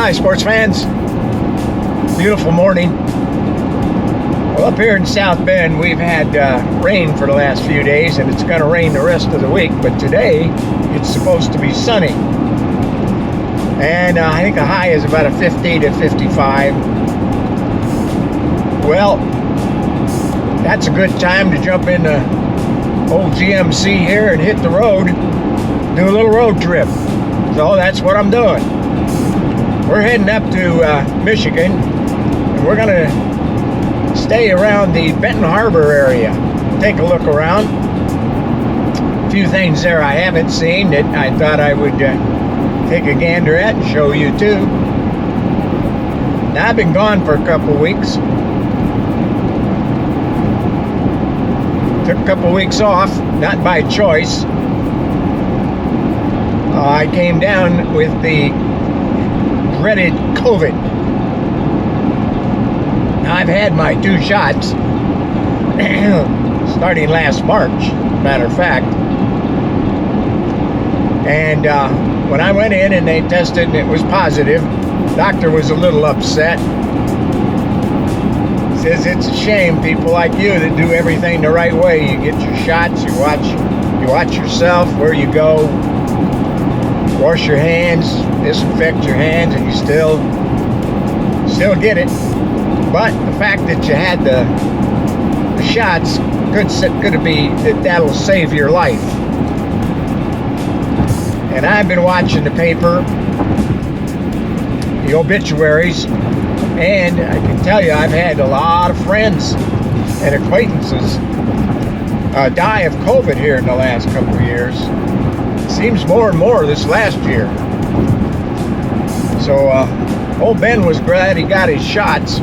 Hi, sports fans. Beautiful morning. Well, up here in South Bend, we've had rain for the last few days, and it's going to rain the rest of the week. But today, it's supposed to be sunny. And I think the high is about a 50 to 55. Well, that's a good time to jump in the old GMC here and hit the road, do a little road trip. So that's what I'm doing. We're heading up to Michigan, and we're going to stay around the Benton Harbor area. Take a look around. A few things there I haven't seen that I thought I would take a gander at and show you too. Now, I've been gone for a couple weeks. Took a couple weeks off, not by choice. I came down with the dreaded COVID. Now, I've had my 2 shots starting last March, matter of fact. And when I went in and they tested and it was positive, the doctor was a little upset. Says it's a shame people like you that do everything the right way. You get your shots, you watch yourself, where you go, wash your hands, disinfect your hands, and you still get it. But the fact that you had the shots could be that'll save your life. And I've been watching the paper, the obituaries, and I can tell you I've had a lot of friends and acquaintances die of COVID here in the last couple of years. It seems more and more this last year. So old Ben was glad he got his shots,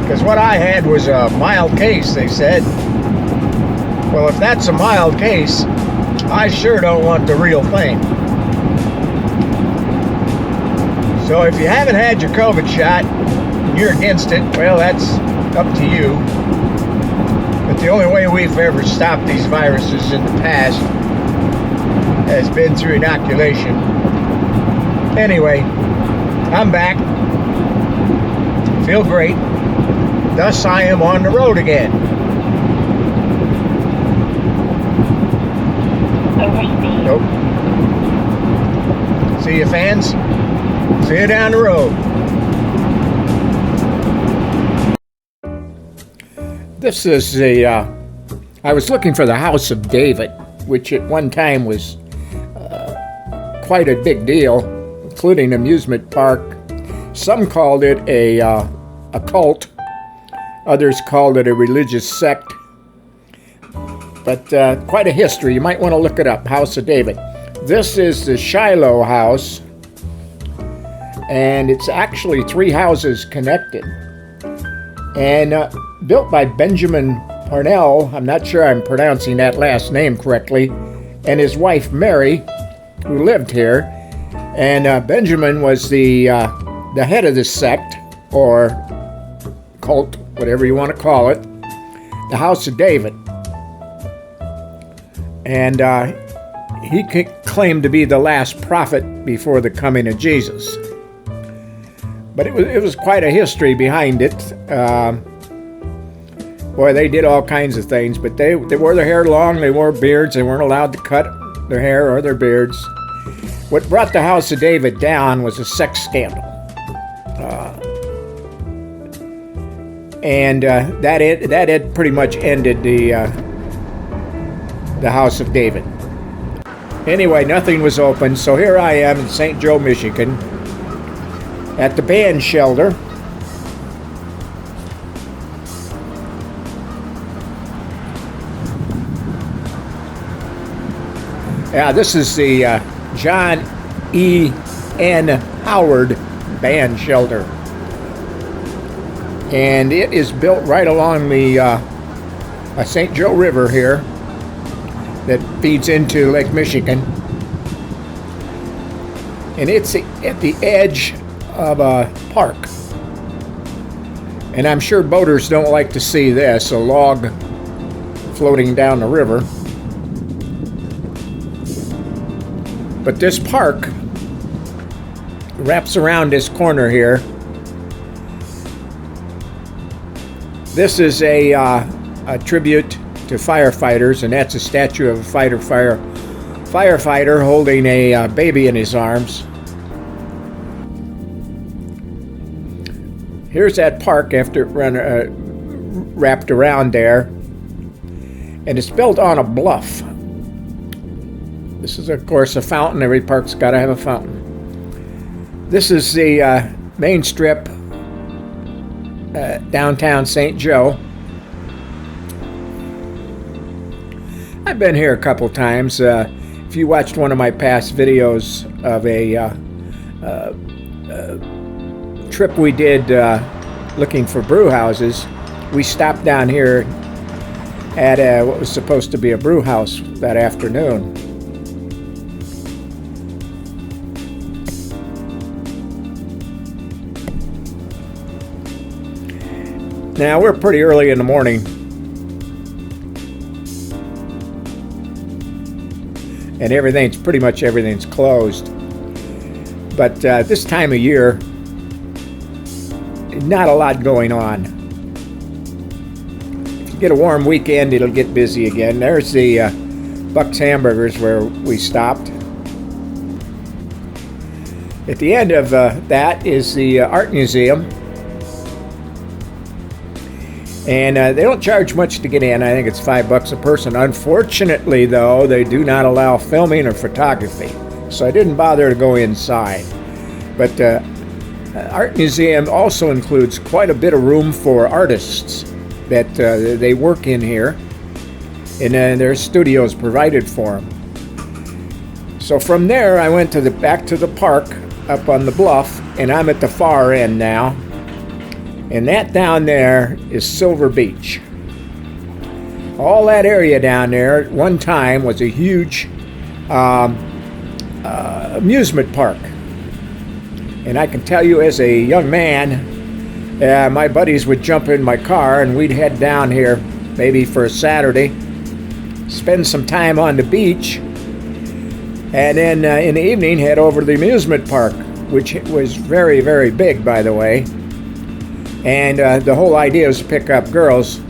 because what I had was a mild case, they said. Well, if that's a mild case, I sure don't want the real thing. So if you haven't had your COVID shot, you're against it, well, that's up to you. But the only way we've ever stopped these viruses in the past has been through inoculation. Anyway, I'm back. Feel great. Thus, I am on the road again. Nope. See you, fans. See you down the road. This is I was looking for the House of David, which at one time was quite a big deal, including amusement park. Some called it a cult. Others called it a religious sect. But quite a history. You might want to look it up, House of David. This is the Shiloh House, and it's actually 3 houses connected. And built by Benjamin Parnell, I'm not sure I'm pronouncing that last name correctly, and his wife Mary, who lived here. And Benjamin was the head of this sect, or cult, whatever you want to call it, the House of David. And he claimed to be the last prophet before the coming of Jesus. But it was quite a history behind it. Boy, they did all kinds of things, but they wore their hair long, they wore beards, they weren't allowed to cut their hair or their beards. What brought the House of David down was a sex scandal. And that had pretty much ended the House of David. Anyway, nothing was open, so here I am in St. Joe, Michigan, at the band shelter. Yeah, this is the John E. N. Howard band shelter. And it is built right along the St. Joe River here that feeds into Lake Michigan. And it's at the edge of a park. And I'm sure boaters don't like to see this, a log floating down the river. But this park wraps around this corner here. This is a tribute to firefighters, and that's a statue of a firefighter holding a baby in his arms. Here's that park after it wrapped around there, and it's built on a bluff. This is, of course, a fountain. Every park's got to have a fountain. This is the main strip, downtown St. Joe. I've been here a couple times. If you watched one of my past videos of a trip we did looking for brew houses, we stopped down here at what was supposed to be a brew house that afternoon. Now, we're pretty early in the morning, and pretty much everything's closed. But this time of year, not a lot going on. If you get a warm weekend, it'll get busy again. There's the Buck's Hamburgers where we stopped. At the end of that is the Art Museum. And they don't charge much to get in. I think it's $5 a person. Unfortunately, though, they do not allow filming or photography, so I didn't bother to go inside. But Art Museum also includes quite a bit of room for artists that they work in here, and their studios provided for them. So from there, I went back to the park up on the bluff, and I'm at the far end now. And that down there is Silver Beach. All that area down there at one time was a huge amusement park. And I can tell you, as a young man, my buddies would jump in my car and we'd head down here maybe for a Saturday, spend some time on the beach, and then in the evening head over to the amusement park, which was very, very big, by the way. And the whole idea was to pick up girls.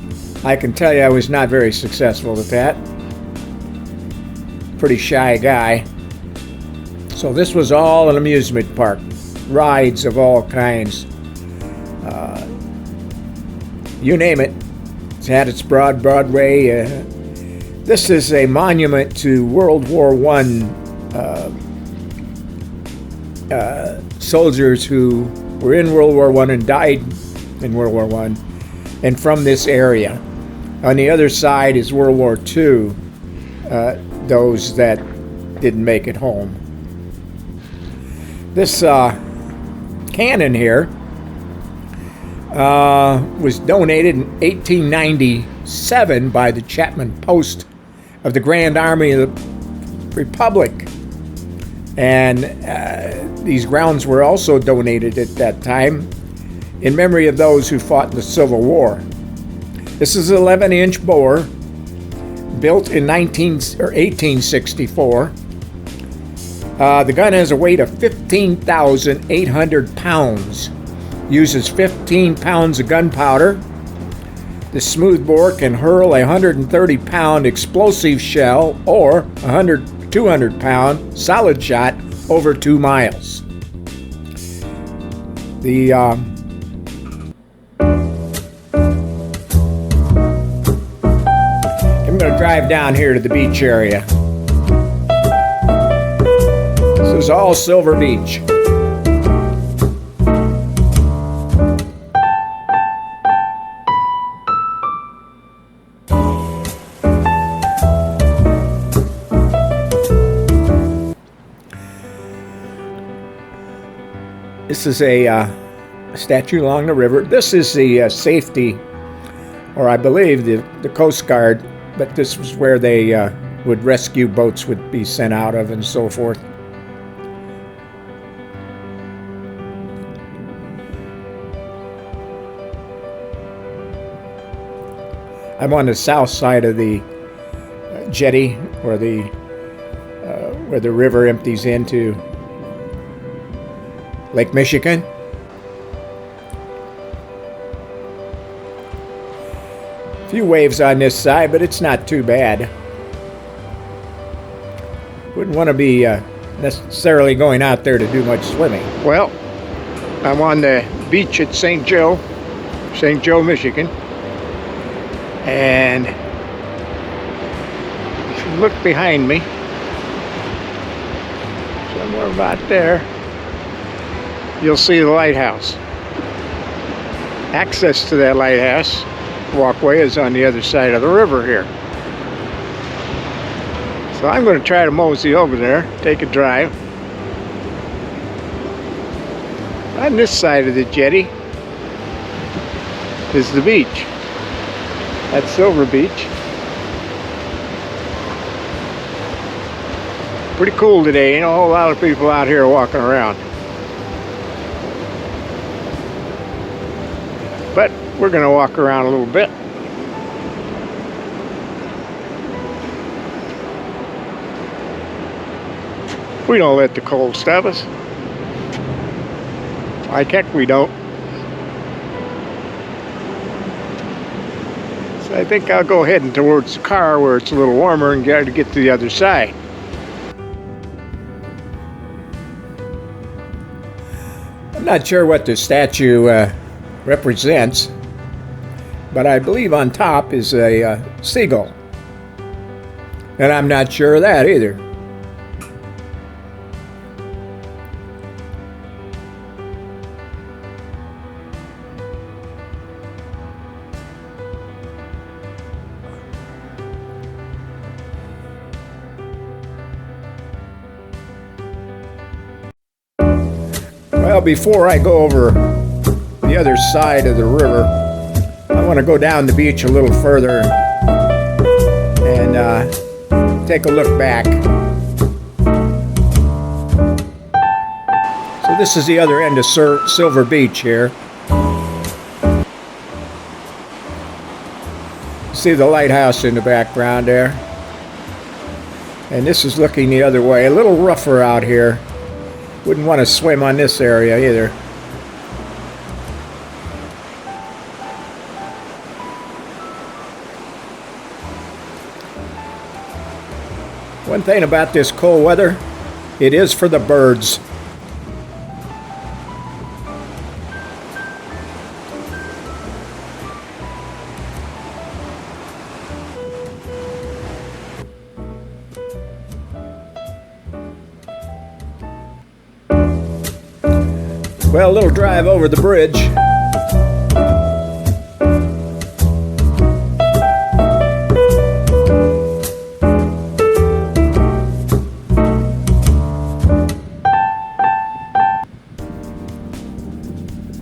I can tell you I was not very successful at that. Pretty shy guy. So this was all an amusement park. Rides of all kinds. You name it. It's had its Broadway. This is a monument to World War I soldiers who were in World War I and died in World War I, and from this area. On the other side is World War II, those that didn't make it home. This cannon here was donated in 1897 by the Chapman Post of the Grand Army of the Republic. And these grounds were also donated at that time in memory of those who fought in the Civil War. This is an 11-inch bore, built in 1864. The gun has a weight of 15,800 pounds, uses 15 pounds of gunpowder. The smoothbore can hurl a 130-pound explosive shell or a 200-pound solid shot over 2 miles. I'm going to drive down here to the beach area. This is all Silver Beach. This is a statue along the river. This is the safety, or I believe the Coast Guard, but this was where they would rescue boats would be sent out of and so forth. I'm on the south side of the jetty where the river empties into Lake Michigan. A few waves on this side, but it's not too bad. Wouldn't want to be necessarily going out there to do much swimming. Well, I'm on the beach at St. Joe, Michigan. And if you look behind me, somewhere about there, you'll see the lighthouse. Access to that lighthouse walkway is on the other side of the river here. So I'm going to try to mosey over there, take a drive. On this side of the jetty is the beach. That's Silver Beach. Pretty cool today. Ain't a whole lot of people out here walking around. But we're going to walk around a little bit. We don't let the cold stop us. Like heck we don't. So I think I'll go heading towards the car where it's a little warmer and try to get to the other side. I'm not sure what the statue represents, but I believe on top is a seagull. And I'm not sure of that either. Well, before I go over the other side of the river, I want to go down the beach a little further and take a look back. So this is the other end of Silver Beach here. See the lighthouse in the background there. And this is looking the other way. A little rougher out here. Wouldn't want to swim on this area either. One thing about this cold weather, it is for the birds. Well, a little drive over the bridge.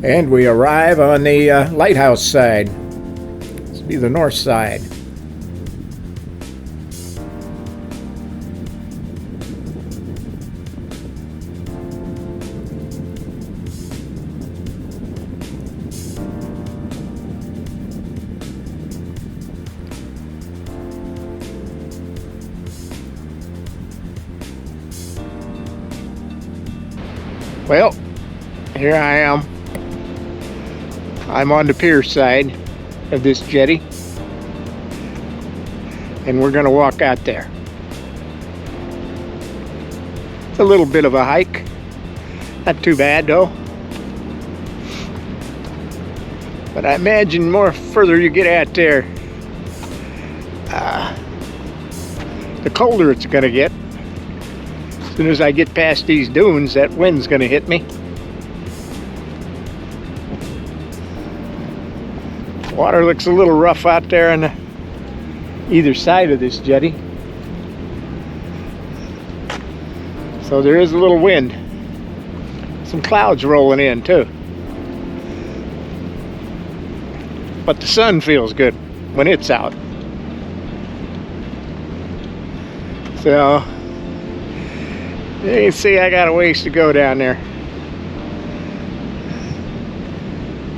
And we arrive on the lighthouse side. This will be the north side. Well, here I am. I'm on the pier side of this jetty, and we're going to walk out there. It's a little bit of a hike. Not too bad though. But I imagine more further you get out there, the colder it's going to get. As soon as I get past these dunes, that wind's going to hit me. Water looks a little rough out there on either side of this jetty. So there is a little wind. Some clouds rolling in too. But the sun feels good when it's out. So you can see I got a ways to go down there.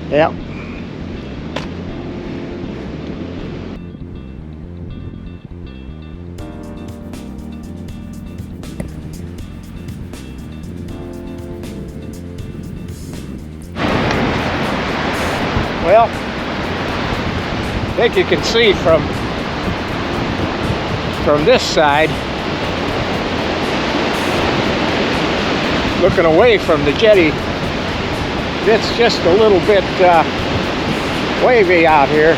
Yep. I think you can see from this side, looking away from the jetty, it's just a little bit wavy out here.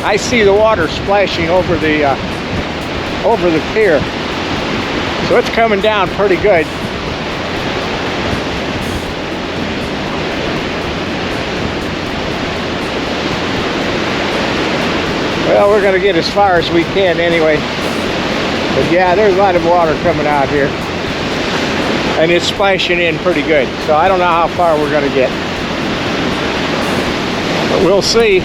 I see the water splashing over the pier, so it's coming down pretty good. Well, we're going to get as far as we can anyway. But yeah, there's a lot of water coming out here. And it's splashing in pretty good. So I don't know how far we're going to get. But we'll see.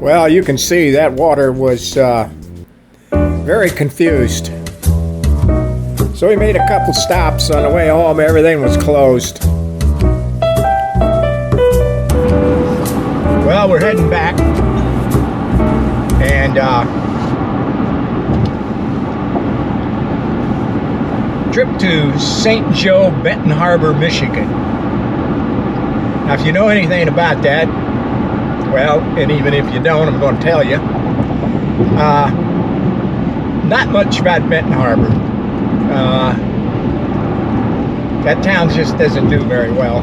Well, you can see that water was very confused. So we made a couple stops on the way home. Everything was closed. Well, we're heading back. And trip to St. Joe, Benton Harbor, Michigan. Now, if you know anything about that, well, and even if you don't, I'm going to tell you. Not much about Benton Harbor. That town just doesn't do very well.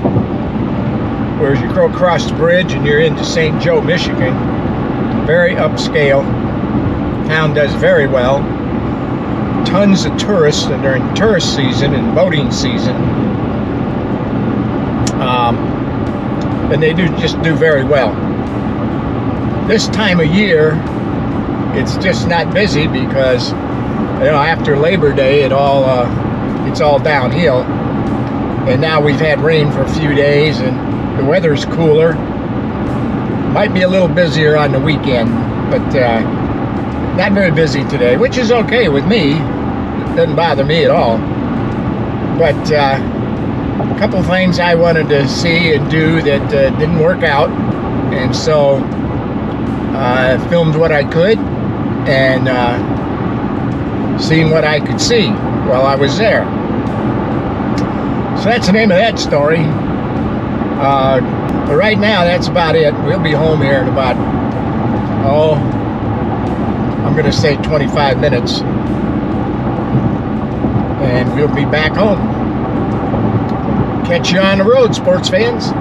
Whereas you go across the bridge and you're into St. Joe, Michigan, very upscale. Town does very well. Tons of tourists, and they're in tourist season and boating season. And they just do very well. This time of year, it's just not busy because, you know, after Labor Day, it's all downhill. And now we've had rain for a few days, and the weather's cooler. Might be a little busier on the weekend, but not very busy today, which is okay with me. It doesn't bother me at all. But a couple things I wanted to see and do that didn't work out, and so I filmed what I could and seen what I could see while I was there. So that's the name of that story. But right now, that's about it. We'll be home here in about, I'm going to say 25 minutes. And we'll be back home. Catch you on the road, sports fans.